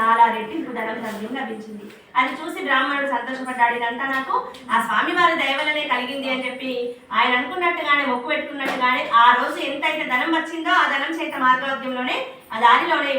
చాలా రెట్టింపు ధనం ద్రవ్యం లభించింది. అది చూసి బ్రాహ్మణుడు సంతోషపడ్డాడు. ఇదంతా నాకు ఆ స్వామివారి దయవలనే కలిగింది అని చెప్పి ఆయన అనుకున్నట్టుగానే మొక్కు పెట్టుకున్నట్టుగానే ఆ రోజు ఎంతైతే ధనం వచ్చిందో ఆ ధనం చేత మార్గోద్యంలోనే ఆ దారిలోనే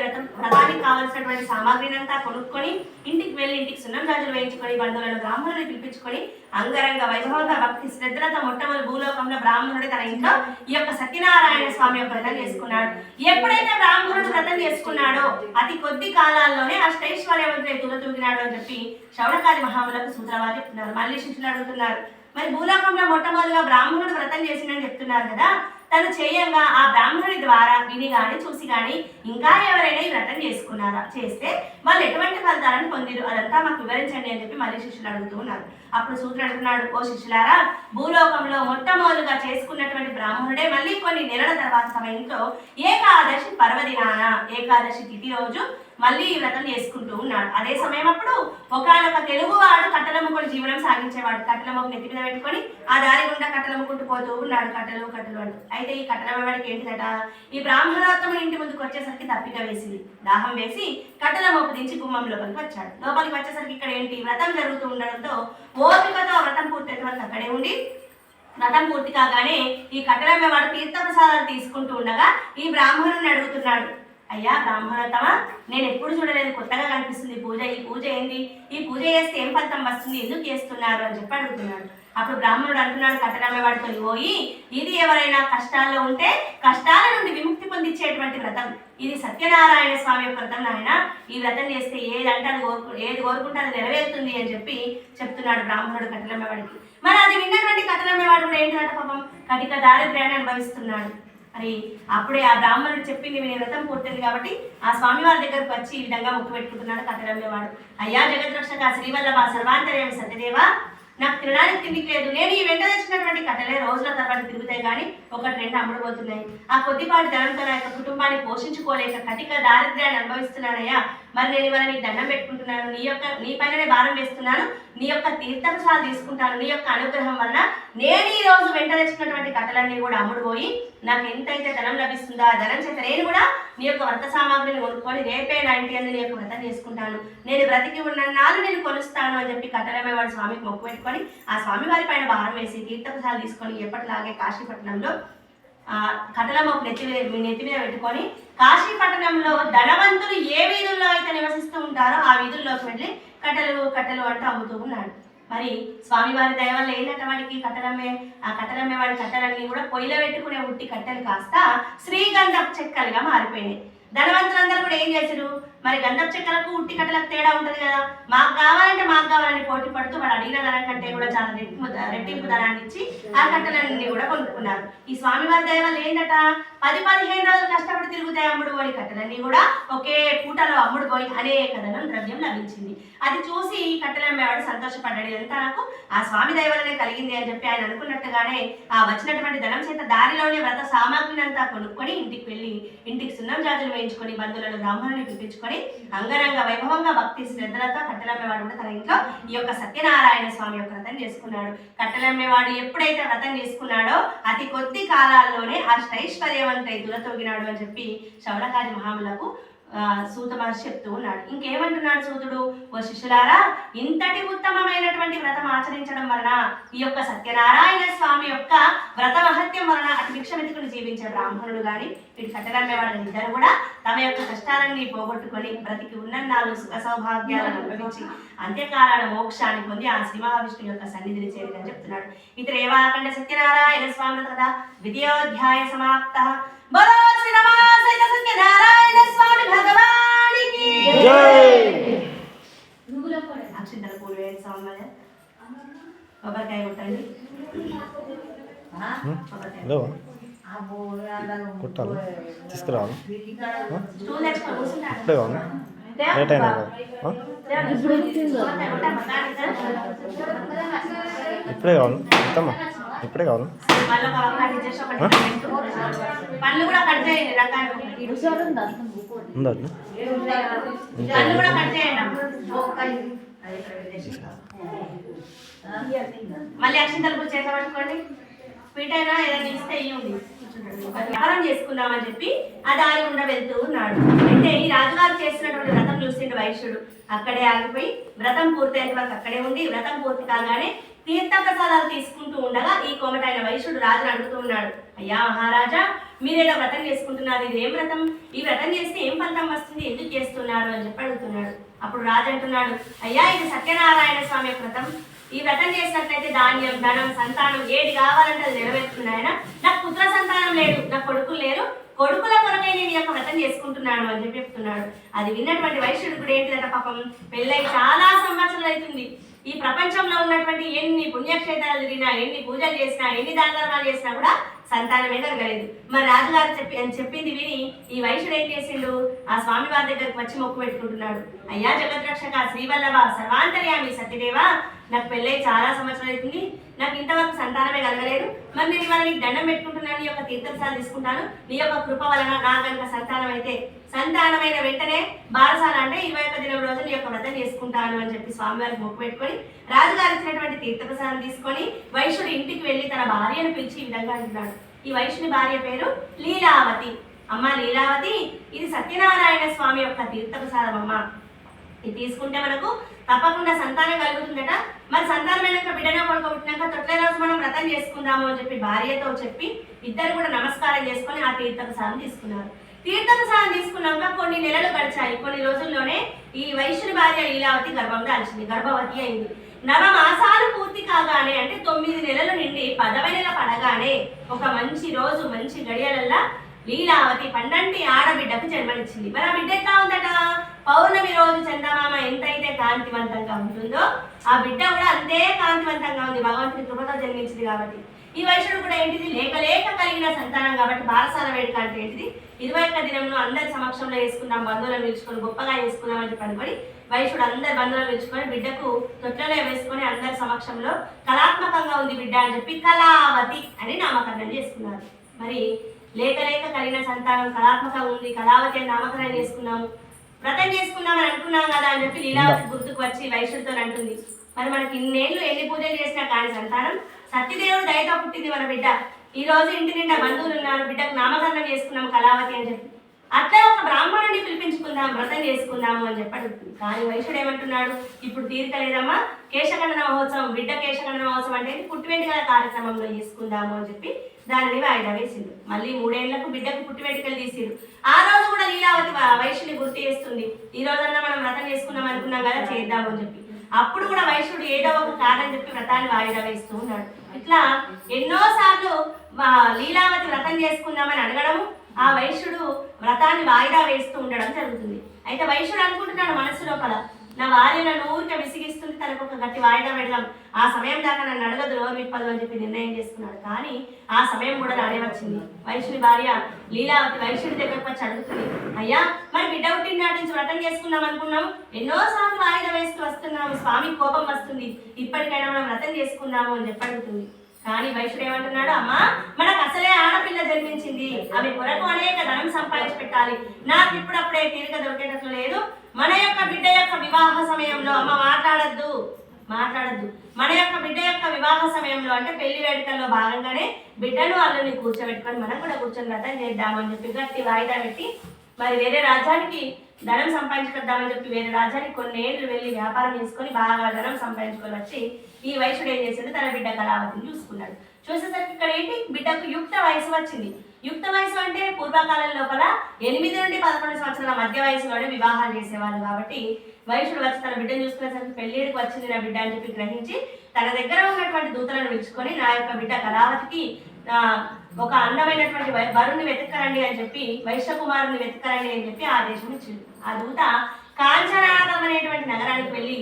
వ్రతానికి కావాల్సినటువంటి సామాగ్రిని అంతా కొనుక్కొని ఇంటికి వెళ్ళి ఇంటికి సున్నం గాజులు వేయించుకొని బంధువులను బ్రాహ్మణుని పిలిపించుకొని అంగరంగ వైభవంగా భక్తి శ్రద్ధలతో మొట్టమొదటి భూలోకంలో బ్రాహ్మణుడు తన ఇంట్లో ఈ యొక్క సత్యనారాయణ స్వామి యొక్క వ్రతం చేసుకున్నాడు. ఎప్పుడైతే బ్రాహ్మణుడు వ్రతం చేసుకున్నాడో అతి కొద్ది కాలాల్లోనే అష్టైశ్వర్యవంతుడై తులతూగినాడు అని చెప్పి శౌనకాది మహాములకు సూత్రవారు చెప్తున్నారు. మళ్ళీ శిష్యులు అడుగుతున్నారు, మరి భూలోకంలో మొట్టమొదటిగా బ్రాహ్మణుడు వ్రతం చేసిందని చెప్తున్నారు కదా, తను చేయంగా ఆ బ్రాహ్మణుడి ద్వారా విని గాని చూసి గాని ఇంకా ఎవరైనా ఈ వ్రతం చేసుకున్నారా, చేస్తే వాళ్ళు ఎటువంటి ఫలితాలను పొందిరు, అదంతా మాకు వివరించండి అని చెప్పి మళ్ళీ శిష్యులు అడుగుతూ ఉన్నారు. అప్పుడు సూత్రుడు అంటున్నాడు, ఓ శిష్యులారా, భూలోకంలో మొట్టమొదటిగా చేసుకున్నటువంటి బ్రాహ్మణుడే మళ్ళీ కొన్ని నెలల తర్వాత తమ ఇంట్లో ఏకాదశి పర్వదినాన ఏకాదశి తిథి రోజు మళ్ళీ ఈ వ్రతం చేసుకుంటూ ఉన్నాడు. అదే సమయం అప్పుడు ఒకనొక తెలుగువాడు కట్టెలమ్ముకొని జీవనం సాగించేవాడు. కట్టెలమ్మ నెత్తి మీద పెట్టుకొని ఆ దారి గుండా కట్టెలమ్ముకుంటూ పోతూ ఉన్నాడు. కట్టెలు అంటూ అయితే ఈ కట్టెలమ్మవాడికి ఏంటిదట, ఈ బ్రాహ్మణోత్తముని ఇంటి ముందుకు వచ్చేసరికి తప్పిక వేసింది. దాహం వేసి కట్టెలమ్మకు దించి గుమ్మం లోపలికి వచ్చాడు. లోపలికి వచ్చేసరికి ఇక్కడ ఏంటి వ్రతం జరుగుతూ ఉండడంతో ఓపికతో వ్రతం పూర్తయిన వరకు అక్కడే ఉండి వ్రతం పూర్తి కాగానే ఈ కట్టెలమ్మవాడు తీర్థప్రసాదాలు తీసుకుంటూ ఉండగా ఈ బ్రాహ్మణుని అడుగుతున్నాడు, అయ్యా బ్రాహ్మణోత్తమ, నేను ఎప్పుడు చూడలేదు, కొత్తగా కనిపిస్తుంది పూజ, ఈ పూజ ఏంది, ఈ పూజ చేస్తే ఏం ఫలితం వస్తుంది, ఎందుకు చేస్తున్నారు అని చెప్పి అడుగుతున్నాడు. అప్పుడు బ్రాహ్మణుడు అంటున్నాడు కట్టెలమ్మవాడితో, పోయి ఇది ఎవరైనా కష్టాల్లో ఉంటే కష్టాల నుండి విముక్తి పొందించేటువంటి వ్రతం, ఇది సత్యనారాయణ స్వామి యొక్క వ్రతం నాయన, ఈ వ్రతం చేస్తే ఏది కోరుకుంటే అది నెరవేరుతుంది అని చెప్పి చెప్తున్నాడు బ్రాహ్మణుడు కట్టెలమ్మవాడికి. మరి అది విన్నటువంటి కట్టెలమ్మవాడు కూడా ఏంటంటే పాపం కటిక దారిద్ర్యాన్ని అనుభవిస్తున్నాడు. మరి అప్పుడే ఆ బ్రాహ్మణుడు చెప్పింది విని వ్రతం పూర్తయింది కాబట్టి ఆ స్వామివారి దగ్గరకు వచ్చి ఈ విధంగా మొక్కు పెట్టుకుంటున్నాడు కట్టెలమ్మవాడు. అయ్యా జగద్రక్షక శ్రీవల్లభ సర్వాంతర్యామి సత్యదేవా, నాకు తినడానికి తిండికి లేదు, నేను ఈ వెంట తెచ్చినటువంటి కట్టెలే రోజుల తరబడి తిరుగుతాయి కానీ ఒకటి రెండు అమ్ముడుపోతున్నాయి. ఆ కొద్దిపాటి ధనంతో నా యొక్క కుటుంబాన్ని పోషించుకోలేక కటిక దారిద్ర్యాన్ని అనుభవిస్తున్నానయ్యా, మరి నేను ఇవాళ నీకు దండం పెట్టుకుంటున్నాను, నీ పైననే భారం వేస్తున్నాను, నీ యొక్క తీర్థప్రసాదాలు తీసుకుంటాను, నీ యొక్క అనుగ్రహం వలన నేను ఈ రోజు వెంట తెచ్చినటువంటి కట్టలన్నీ కూడా అమ్ముడుపోయి నాకు ఎంతైతే ధనం లభిస్తుందో ఆ ధనం చేత నేను కూడా నీ యొక్క వ్రత సామాగ్రిని కొనుక్కొని రేపే 90 నీ యొక్క వ్రతం చేసుకుంటాను, నేను బ్రతికి ఉన్న నాళ్ళు నేను కొలుస్తాను అని చెప్పి కట్టెలమ్మవాడు స్వామికి మొక్కు పెట్టుకొని ఆ స్వామివారి పైన భారం వేసి తీర్థప్రసాదాలు తీసుకొని ఎప్పటిలాగే కాశీపట్నంలో కట్టెలమ్మకు నెత్తి మీద పెట్టుకొని కాశీపట్నంలో ధనవంతులు ఏ వీధుల్లో అయితే నివసిస్తూ ఉంటారో ఆ వీధుల్లోకి వెళ్ళి కట్టెలు అంటూ అమ్ముతూ ఉన్నాడు. మరి స్వామివారి దయ వల్ల ఏంటంటే ఆ కట్టెలమ్మేవాడి కట్టెలన్నీ కూడా పొయ్యిలో పెట్టుకునే ఉట్టి కట్టెలు కాస్త శ్రీగంధపు చెక్కలుగా మారిపోయినాయి. ధనవంతులందరూ కూడా ఏం చేశారు, మరి గంధపు చెక్కలకు ఉట్టి కట్టెలకు తేడా ఉంటుంది కదా, మాకు కావాలని పోటీ పడుతూ వాడు అడిగిన ధనం కంటే కూడా చాలా రెట్టింపు ధనాన్ని ఇచ్చి ఆ కట్టెలన్నీ కూడా కొనుక్కున్నారు. ఈ స్వామివారి దయ వల్ల ఏంటట 10-15 రోజులు కష్టపడి తిరుగుతాయి అమ్ముడు పోయి కట్టెలన్నీ కూడా ఒకే పూటలో అమ్ముడు పోయి అనేక ధనం ద్రవ్యం లభించింది. అది చూసి ఈ కట్టెలమ్మేవాడు సంతోషపడ్డాడు, ఇదంతా నాకు ఆ స్వామి దయ వల్లనే కలిగింది అని చెప్పి ఆయన అనుకున్నట్టుగానే ఆ వచ్చినటువంటి ధనం చేత దారిలోనే వ్రత సామాగ్రిని అంతా కొనుక్కొని ఇంటికి వెళ్ళి ఇంటికి సున్నం జాజులు వేయించుకొని బంధువులను బ్రాహ్మణుని పిలిపించుకొని అంగరంగ వైభవంగా భక్తి శ్రద్ధలతో కట్టెలమ్మేవాడు కూడా తన ఇంట్లో ఈ యొక్క సత్యనారాయణ స్వామి యొక్క వ్రతం చేసుకున్నాడు. కట్టెలమ్మేవాడు ఎప్పుడైతే వ్రతం చేసుకున్నాడో అతి కొద్ది కాలాల్లోనే అష్టైశ్వర్యవంతై దురతొగినాడు అని చెప్పి శౌనకాది మహాములకు సూత మహర్షి చెప్తూ ఉన్నాడు. ఇంకేమంటున్నాడు సూతుడు, ఓ శిష్యులారా, ఇంతటి ఉత్తమమైనటువంటి వ్రతం ఆచరించడం వలన ఈ యొక్క సత్యనారాయణ స్వామి యొక్క వ్రత మహత్యం వలన అటు భిక్షమెత్తుకుని జీవించే బ్రాహ్మణుడు గాని ఇటు కట్టెలమ్మేవాడు ఇద్దరు కూడా తమ యొక్క కష్టాలన్నీ పోగొట్టుకొని బ్రతికి ఉన్నన్నాళ్ళు సుఖ సౌభాగ్యాలను అనుభవించి అంత్యకాలాల మోక్షాన్ని పొంది ఆ శ్రీ మహావిష్ణు యొక్క సన్నిధిని చేరిదని చెప్తున్నాడు. ఇతరేవాకండ సత్యనారాయణ స్వామి కదా ద్వితీయోధ్యాయ సమాప్త. బలో శ్రీ రమాసహిత సత్యనారాయణ స్వామి భగవానికి జై. అక్షింతల పూలు వేయండి స్వామి, కొబ్బరికాయ కొట్టండి. కొట్టాలి తీసుకురావాలి ఇప్పుడే కావాలి లేట్ అయినా ఇప్పుడే కావాలి ఎంతమ్మా ఇప్పుడే కావాలి ఉందా మళ్ళీ అక్షింతల పూజ చేసామనుకోండి, పీటైనా ఏదైనా ఇస్తే ఇవ్వండి. వ్యాపారం చేసుకుందామని చెప్పి ఆ దారి గుండా వెళ్తూ ఉన్నాడు. అయితే ఈ రాజుగారు చేసినటువంటి వ్రతం చూసిండు వైశ్యుడు. అక్కడే ఆగిపోయి వ్రతం పూర్తయిన వరకు అక్కడే ఉండి వ్రతం పూర్తి కాగానే తీర్థ ప్రసాదాలు తీసుకుంటూ ఉండగా ఈ కోమటైన వైశ్యుడు రాజును అడుగుతూ ఉన్నాడు, అయ్యా మహారాజా, మీరేదో వ్రతం చేసుకుంటున్నారు, ఇది ఏం వ్రతం? ఈ వ్రతం చేస్తే ఏం ఫలితం వస్తుంది, ఎందుకు చేస్తున్నారు అని చెప్పి అడుగుతున్నాడు. అప్పుడు రాజు అంటున్నాడు, అయ్యా ఇది సత్యనారాయణ స్వామి వ్రతం. ఈ వ్రతం చేసినట్లయితే ధాన్యం, ధనం, సంతానం ఏది కావాలంటే అది నెరవేరుతుంది. ఆయన నాకు పుత్ర సంతానం లేదు, నాకు కొడుకులు లేరు, కొడుకుల కొరకై నేను ఈ యొక్క వ్రతం చేసుకుంటున్నాను అని చెప్పి చెప్తున్నాడు. అది విన్నటువంటి వైశ్యుడు కూడా ఏంటిదట, పాపం పెళ్ళై చాలా సంవత్సరాలు అవుతుంది. ఈ ప్రపంచంలో ఉన్నటువంటి ఎన్ని పుణ్యక్షేత్రాలు తిరిగినా, ఎన్ని పూజలు చేసినా, ఎన్ని దాన ధర్మాలు చేసినా కూడా సంతానమే కలగలేదు. మరి రాజుగారు చెప్పింది విని ఈ వైశ్యుడు ఏం చేసిండు, ఆ స్వామి వారి దగ్గరికి వచ్చి మొక్కు పెట్టుకుంటున్నాడు. అయ్యా జగద్రక్షక శ్రీవల్లభ సర్వాంతర్యామి సత్యదేవ, నాకు పెళ్ళై చాలా సంవత్సరాలు అవుతుంది, నాకు ఇంతవరకు సంతానమే కలగలేదు. మరి నేను ఇవాళ నీకు దండం పెట్టుకుంటున్నాను, నీ యొక్క తీర్థసాలు తీసుకుంటాను, నీ యొక్క కృప వలన నా కనుక సంతానం అయితే సంతానమైన వెంటనే బారసాల అంటే 21 దినం రోజు నీ యొక్క వ్రతం చేసుకుంటాను అని చెప్పి స్వామివారికి మొక్కు పెట్టుకొని రాజుగారు ఇచ్చినటువంటి తీర్థప్రసాదం తీసుకొని వైశ్యుడు ఇంటికి వెళ్ళి తన భార్యను పిలిచి ఈ విధంగా అంటున్నాడు. ఈ వైశ్యుని భార్య పేరు లీలావతి. అమ్మ లీలావతి, ఇది సత్యనారాయణ స్వామి యొక్క తీర్థప్రసాదం అమ్మ, ఇది తీసుకుంటే మనకు తప్పకుండా సంతానం కలుగుతుందట. మరి సంతానమైన బిడ్డను కొడుకున్నాక తొట్ల రోజు మనం వ్రతం చేసుకుందాము అని చెప్పి భార్యతో చెప్పి ఇద్దరు కూడా నమస్కారం చేసుకొని ఆ తీర్థప్రసాదం తీసుకున్నారు. తీర్థప్రసాదం తీసుకున్నాక కొన్ని నెలలు గడిచాయి. కొన్ని రోజుల్లోనే ఈ వైశ్యుని భార్య లీలావతి గర్భం దాల్చింది, గర్భవతి అయింది. 9 మాసాలు పూర్తి కాగానే అంటే 9 నెలలు నిండి 10వ నెల పడగానే ఒక మంచి రోజు మంచి గడియలల్లా లీలావతి పండంటి ఆడబిడ్డకు జన్మనిచ్చింది. మరి ఆ బిడ్డ ఎట్లా ఉందట, పౌర్ణమి రోజు చందమామ ఎంతైతే కాంతివంతంగా ఉంటుందో ఆ బిడ్డ కూడా అంతే కాంతివంతంగా ఉంది, భగవంతుని కృపతో జన్మించింది కాబట్టి. ఈ వైశ్యుడు కూడా ఏంటిది, లేక కలిగిన సంతానం కాబట్టి బారసాల వేడుక అంటే ఏంటిది, 21 దినంలో అందరి సమక్షంలో వేసుకుందాం, బంధువులను పిలుచుకొని గొప్పగా వేసుకుందాం అని చెప్పి అనుకొని వైశ్యుడు అందరి బంధువులను పిలుచుకొని బిడ్డకు తొట్లలో వేసుకొని అందరి సమక్షంలో కళాత్మకంగా ఉంది బిడ్డ అని చెప్పి కళావతి అని నామకరణం చేసుకున్నారు. మరి లేక కలిగిన సంతానం కళాత్మకంగా ఉంది, కళావతి అని నామకరణం చేసుకున్నాము, వ్రతం చేసుకున్నామని అనుకున్నాం కదా అని చెప్పి లీలావతి గుర్తుకు వచ్చి వైశ్యుడితో అంటుంది, మరి మనకి ఇన్నేళ్ళు ఎన్ని పూజలు చేసినా కానీ సంతానం, సత్యదేవుడు దయతో పుట్టింది మన బిడ్డ, ఈ రోజు ఇంటి నిండా బంధువులు ఉన్నారు, బిడ్డకు నామకరణం చేసుకున్నాం కళావతి అని చెప్పి అట్లా ఒక బ్రాహ్మణుడిని పిలిపించుకుందాం, వ్రతం చేసుకుందాము అని చెప్పి అడుగుతుంది. కానీ వైశ్యుడు ఏమంటున్నాడు, ఇప్పుడు తీరికలేదమ్మా, కేశఖండన మహోత్సవం, బిడ్డ కేశఖండన మహోత్సవం అంటే పుట్టివెంటికల కార్యక్రమంలో చేసుకుందాము అని చెప్పి దానిని వాయిదా వేసిండు. మళ్ళీ 3 ఏళ్లకు బిడ్డకు పుట్టివెంటికలు తీసిండు. ఆ రోజు కూడా లీలావతి వైశ్యుని గుర్తు చేస్తుంది, ఈ రోజన్నా మనం వ్రతం చేసుకుందాం అనుకున్నాం కదా, చేద్దాము అని చెప్పి. అప్పుడు కూడా వైశ్యుడు ఏదో ఒక కారణం చెప్పి వ్రతాన్ని వాయిదా వేస్తూ ఉన్నాడు. ఇట్లా ఎన్నోసార్లు లీలావతి వ్రతం చేసుకుందామని అడగడము, ఆ వైశ్యుడు వ్రతాన్ని వాయిదా వేస్తూ ఉండడం జరుగుతుంది. అయితే వైశ్యుడు అనుకుంటున్నాడు మనసు లోపల, నా భార్య నన్ను ఊరికే విసిగిస్తుంది, తనకు ఒక గట్టి వాయిదా పెడదాం, ఆ సమయం దాకా నన్ను అడగదు, నోరు విప్పదు అని చెప్పి నిర్ణయం చేసుకున్నాడు. కానీ ఆ సమయం కూడా రానే వచ్చింది. వైశ్యుని భార్య లీలావతి వైశ్యుడి దగ్గరకు వచ్చి అడుగుతుంది, అయ్యా మరి బిడ్డ పుట్టిన నాటి నుంచి వ్రతం చేసుకుందాం అనుకున్నాం, ఎన్నోసార్లు వాయిదా వేస్తూ వస్తున్నాము, స్వామి కోపం వస్తుంది, ఇప్పటికైనా మనం వ్రతం చేసుకుందాము అని చెప్పి అడుగుతుంది. కానీ వైశ్యుడు ఏమంటున్నాడు, అమ్మా మనకు అసలే ఆడపిల్ల జన్మించింది, ఆమె కొరకు అనేక ధనం సంపాదించి పెట్టాలి, నాకు ఇప్పుడప్పుడే తీరిక దొరికేటట్లు లేదు, మన యొక్క బిడ్డ యొక్క వివాహ సమయంలో అమ్మ మాట్లాడద్దు, మన యొక్క బిడ్డ యొక్క వివాహ సమయంలో అంటే పెళ్లి వేడుకల్లో భాగంగానే బిడ్డను అల్లుని కూర్చోబెట్టుకొని మనం కూడా కూర్చొని వ్రతం చేద్దామని చెప్పి గట్టి వాయిదా పెట్టి మరి వేరే రాజ్యానికి ధనం సంపాదించుకొద్దామని చెప్పి వేరే రాజ్యానికి కొన్ని ఏళ్ళు వెళ్ళి వ్యాపారం చేసుకొని బాగా ధనం సంపాదించుకొని వచ్చి ఈ వైశ్యుడు ఏం చేశాడు, తన బిడ్డ కళావతిని చూసుకున్నాడు. చూసేసరికి ఇక్కడ ఏంటి, బిడ్డకు యుక్త వయసు వచ్చింది. యుక్త వయసు అంటే పూర్వకాలం లోపల 8 నుండి 11 సంవత్సరాల మధ్య వయసులోనే వివాహాలు చేసేవాళ్ళు కాబట్టి వైశ్యుడు వచ్చి తన బిడ్డను చూసుకునేసరికి పెళ్లిడికి వచ్చింది నా బిడ్డ అని చెప్పి గ్రహించి తన దగ్గర ఉన్నటువంటి దూతలను పిలుచుకొని నా యొక్క బిడ్డ కళావతికి ఒక అందమైనటువంటి వరుణ్ణి వెతకరండి అని చెప్పి, వైశ్య కుమారుని వెతకరండి అని చెప్పి ఆదేశం ఇచ్చింది. ఆ దూత కాంచనాగం అనేటువంటి నగరానికి వెళ్ళి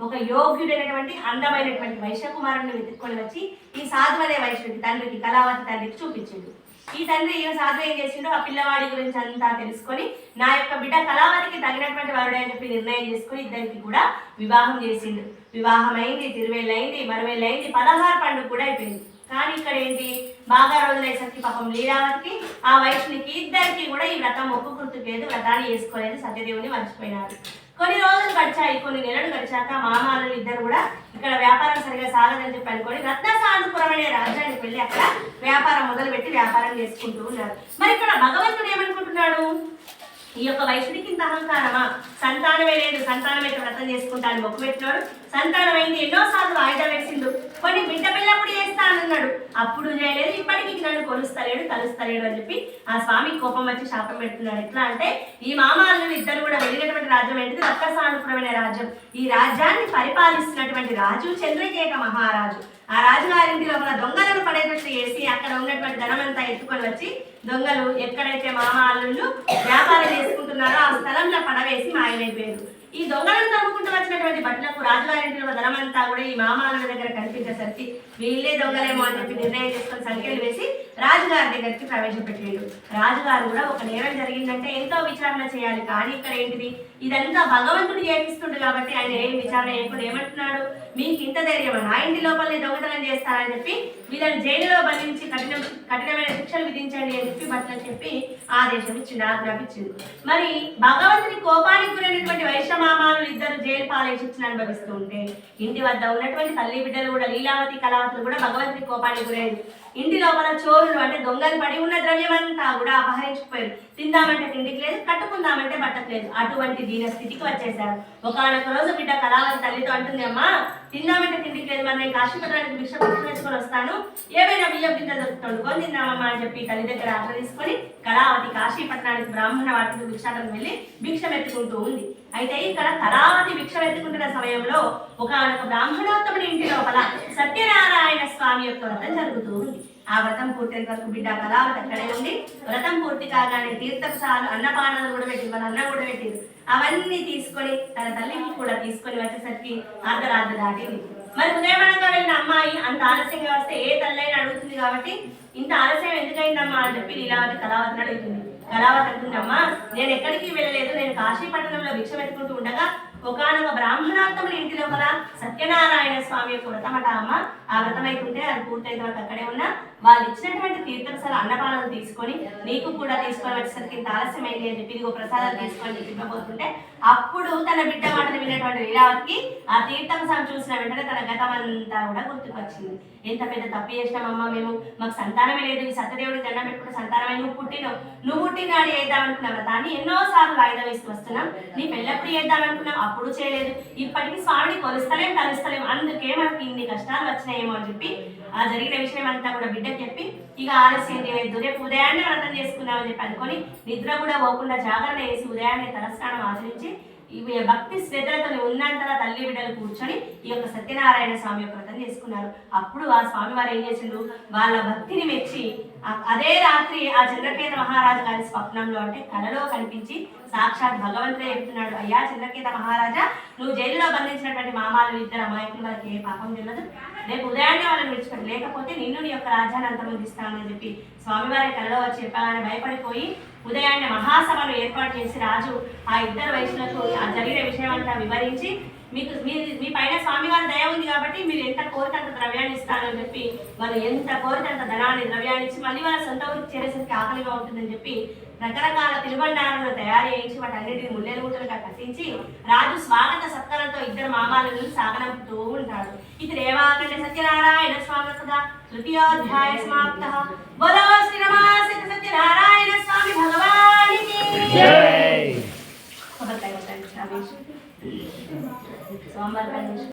ఒక యోగ్యుడైనటువంటి అందమైనటువంటి వైశ్య కుమారుని వెతుక్కొని వచ్చి ఈ సాధు అనే వైశ్యుడికి తండ్రికి కళావతి తండ్రికి చూపించిండు. ఈ తండ్రి సాధు ఏం చేసిండో ఆ పిల్లవాడి గురించి అంతా తెలుసుకొని నా యొక్క బిడ్డ కళావతికి తగినటువంటి వరుడే అని చెప్పి నిర్ణయం చేసుకుని ఇద్దరికి కూడా వివాహం చేసిండు. వివాహం అయింది, తిరువేళ్ళైంది, మరువేళ్ళైంది, 16 పండుగ కూడా అయిపోయింది. కానీ ఇక్కడ ఏంటి, బాగా రోజులైసరికి పాపం లీలావతికి ఆ వైష్ణునికి ఇద్దరికి కూడా ఈ వ్రతం మొక్కు గుర్తులేదు, వ్రతాన్ని చేసుకోలేదు, సత్యదేవుని మర్చిపోయినారు. కొన్ని రోజులు గడిచాయి, కొన్ని నెలలు గడిచాక మామాలు ఇద్దరు కూడా ఇక్కడ వ్యాపారం సరిగా సాగదని చెప్పి అనుకొని రత్నసాధుపురం అనే రాజ్యానికి వెళ్ళి అక్కడ వ్యాపారం మొదలుపెట్టి వ్యాపారం చేసుకుంటూ ఉన్నారు. మరి ఇక్కడ భగవంతుడు ఏమనుకుంటున్నాడు, ఈ యొక్క వైశ్యుడికి ఇంత అహంకారమా? సంతానమే లేదు, సంతానమైతే వ్రతం చేసుకుంటాను మొక్కు పెట్టినాడు, సంతానమైంది, ఎన్నోసార్లు వాయిదా వేసిండు, కొన్ని బిడ్డ పిల్లప్పుడు చేస్తానన్నాడు, అప్పుడు చేయలేదు, ఇప్పటికీ నన్ను కొలుస్తలేడు కలుస్తలేడు అని చెప్పి ఆ స్వామి కోపం వచ్చి శాపం పెడుతున్నాడు. ఎట్లా అంటే ఈ మామాళ్ళు ఇద్దరు కూడా వెళ్ళినటువంటి రాజ్యం ఏంటిది? రక్కసానుపురమైన రాజ్యం. ఈ రాజ్యాన్ని పరిపాలిస్తున్నటువంటి రాజు చంద్రకేత మహారాజు. ఆ రాజుగారింటి లోపల దొంగలను పడేటట్టు చేసి అక్కడ ఉన్నటువంటి ధనమంతా ఎత్తుకొని వచ్చి దొంగలు ఎక్కడైతే మామ అల్లుళ్ళు వ్యాపారం చేసుకుంటున్నారో ఆ స్థలంలో పడవేసి మాయమైపోయారు. ఈ దొంగలను తమ్ముకుంటూ వచ్చినటువంటి భటులకు రాజుగారింటిలో ధనమంతా కూడా ఈ మామాల దగ్గర కనిపించేసరికి వీళ్ళే దొంగలేమో అని చెప్పి నిర్ణయం చేసుకొని సంఖ్యలు వేసి రాజుగారి దగ్గరికి ప్రవేశపెట్టాడు. రాజుగారు కూడా ఒక నేరం జరిగిందంటే ఎంతో విచారణ చేయాలి, కానీ ఇక్కడ ఏంటిది? ఇదంతా భగవంతుడు చేపిస్తుండు కాబట్టి ఆయన ఏం విచారణ చేయకుండా ఏమంటున్నాడు? మీకు ఇంత ధైర్యం నా ఇంటి లోపలనే దొంగతనం చేస్తారని చెప్పి వీళ్ళని జైలులో బంధించి కఠినమైన శిక్షలు విధించండి అని చెప్పి భట్లకు చెప్పి ఆదేశం ఇచ్చిండు, ఆజ్ఞాపించింది. మరి భగవంతుని కోపానికి గురైనటువంటి వైశ్యమామాలు ఇద్దరు జైలు పాలే శిక్షను అనుభవిస్తూ ఉంటే ఇంటి వద్ద ఉన్నటువంటి తల్లి బిడ్డలు కూడా లీలావతి కళావతులు కూడా భగవంతుని కోపానికి గురైంది. ఇంటి లోపల చోరులు అంటే దొంగలు పడి ఉన్న ద్రవ్యమంతా కూడా అపహరించుకుపోయారు. తిందామంటే తిండికి లేదు, కట్టుకుందామంటే బట్టకు లేదు, అటువంటి దీన స్థితికి వచ్చేసారు. ఒకనొక రోజు బిడ్డ కళావతి తల్లితో అంటుంది, అమ్మా తిందామంటే తిండికి లేదు, మరి నేను కాశీపట్నానికి భిక్ష వేసుకొని వస్తాను, ఏమైనా బియ్యం బిడ్డ దొరుకుతుంది తిందామమ్మా అని చెప్పి తల్లి దగ్గర ఆట తీసుకొని కళావతి కాశీపట్నానికి బ్రాహ్మణ వాటికి భిక్షాటం వెళ్ళి భిక్షం ఎత్తుకుంటూ ఉంది. అయితే ఇక్కడ కళావతి భిక్షం ఎత్తుకుంటున్న సమయంలో ఒకనొక బ్రాహ్మణోత్తముడి ఇంటి లోపల సత్యనారాయణ స్వామి యొక్క వ్రతం జరుగుతూ ఉంది. ఆ వ్రతం పూర్తయిన వరకు బిడ్డ కళావతి అక్కడే ఉంది. వ్రతం పూర్తి కాగానే తీర్థసాలు అన్నపానాలు కూడా పెట్టి వాళ్ళ అన్నం కూడా పెట్టింది. అవన్నీ తీసుకొని తన తల్లికి కూడా తీసుకొని వచ్చేసరికి అర్ధరాత్రి దాటింది. మరి ఉదయమనంగా వెళ్ళిన అమ్మాయి అంత ఆలస్యంగా వస్తే ఏ తల్లైనా అడుగుతుంది కాబట్టి ఇంత ఆలస్యం ఎందుకైందమ్మా అని చెప్పి లీలావతి కళావతిని అడుగుతుంది. కళావతి అంటుంది, అమ్మా నేను ఎక్కడికి వెళ్ళలేదు, నేను కాశీపట్నంలో భిక్ష పెట్టుకుంటూ ఉండగా ఒకనొక బ్రాహ్మణోత్తముని ఇంటి లోపల సత్యనారాయణ స్వామి యొక్క వ్రతమట అమ్మ. ఆ వ్రతం అయితుంటే అది పూర్తయిన వరకు అక్కడే ఉన్నా వాళ్ళు ఇచ్చినటువంటి తీర్థసాల అన్నపానాలు తీసుకొని నీకు కూడా తీసుకొని వచ్చేసరికి ఇంత ఆలస్యమైంది అని చెప్పి ఇదిగో ప్రసాదాలు తీసుకొని తిప్పబోతుంటే అప్పుడు తన బిడ్డ మాటలు విన్నటువంటి లీలావతికి ఆ తీర్థసాల చూసిన వెంటనే తన గతం అంతా కూడా గుర్తుకొచ్చింది. ఎంత పెద్ద తప్పు చేసినామమ్మా మేము, మాకు సంతానమే లేదు, ఈ సత్యదేవుడికి దండం పెట్టుకుంటే సంతానమే, నువ్వు పుట్టినాడు చేద్దామనుకున్న వ్రతాన్ని ఎన్నోసార్లు వాయిదా వేస్తూ వస్తున్నాం, నీ పెళ్ళప్పుడు చేద్దామనుకున్నాం అప్పుడు చేయలేదు, ఇప్పటికీ స్వామిని కొలుస్తలేం కలుస్తలేం, అందుకే మనకి ఇన్ని కష్టాలు వచ్చినాయేమో అని చెప్పి ఆ జరిగిన విషయం అంతా కూడా బిడ్డకు చెప్పి ఇక ఆలస్యం చేయలేదు, రేపు ఉదయాన్నే వ్రతం చేసుకుందామని చెప్పి అనుకొని నిద్ర కూడా పోకుండా జాగరణ వేసి ఉదయాన్నే తలస్నానం ఆచరించి ఇవి భక్తి శ్రద్ధలతో ఉన్నంతలా తల్లి బిడ్డలు కూర్చొని ఈ యొక్క సత్యనారాయణ స్వామి యొక్క వ్రతం చేసుకున్నారు. అప్పుడు ఆ స్వామి వారు ఏం చేసిండు? వాళ్ళ భక్తిని మెచ్చి అదే రాత్రి ఆ చంద్రకేత మహారాజు గారి స్వప్నంలో అంటే కలలో కనిపించి సాక్షాత్ భగవంతుడే చెప్తున్నాడు, అయ్యా చంద్రకేత మహారాజా, నువ్వు జైలులో బంధించినటువంటి మామాలు ఇద్దరు అమాయకులు, వాళ్ళకి ఏ పాపం తెలియదు, రేపు ఉదయాన్నే వాళ్ళని విడిచిపెట్టి లేకపోతే నిన్ను నీ యొక్క రాజ్యాన్ని అంతమందిస్తానని చెప్పి స్వామివారి కలలో వచ్చి చెప్పగానే భయపడిపోయి ఉదయాన్నే మహాసభను ఏర్పాటు చేసి రాజు ఆ ఇద్దరు వయసులకు ఆ జరిగిన విషయం అంతా వివరించి మీ పైన స్వామివారి దయ ఉంది కాబట్టి మీరు ఎంత కోరితే అంత ద్రవ్యాన్ని ఇస్తానని చెప్పి వాళ్ళు ఎంత కోరితే అంత ధనాన్ని ద్రవ్యాన్ని ఇచ్చి మళ్ళీ వాళ్ళ సొంత ఊరికి చేరేసరికి ఆకలిగా ఉంటుందని చెప్పి రకరకాల తినుబండారాలను తయారు చేయించి వాటన్నిటిని ముళ్ళేలు ముట్టలుగా కట్టించి రాజు స్వాగత సత్కారంతో ఇద్దరు మామాలను సాగనంపుతూ ఉంటాడు. ఇది రేవాకండ సత్యనారాయణ స్వామి కదా తృతీయోధ్యాయ సమాప్త. బోలో శ్రీ రమాసిత సత్యనారాయణ స్వామి భగవానికి జై. సోమవారం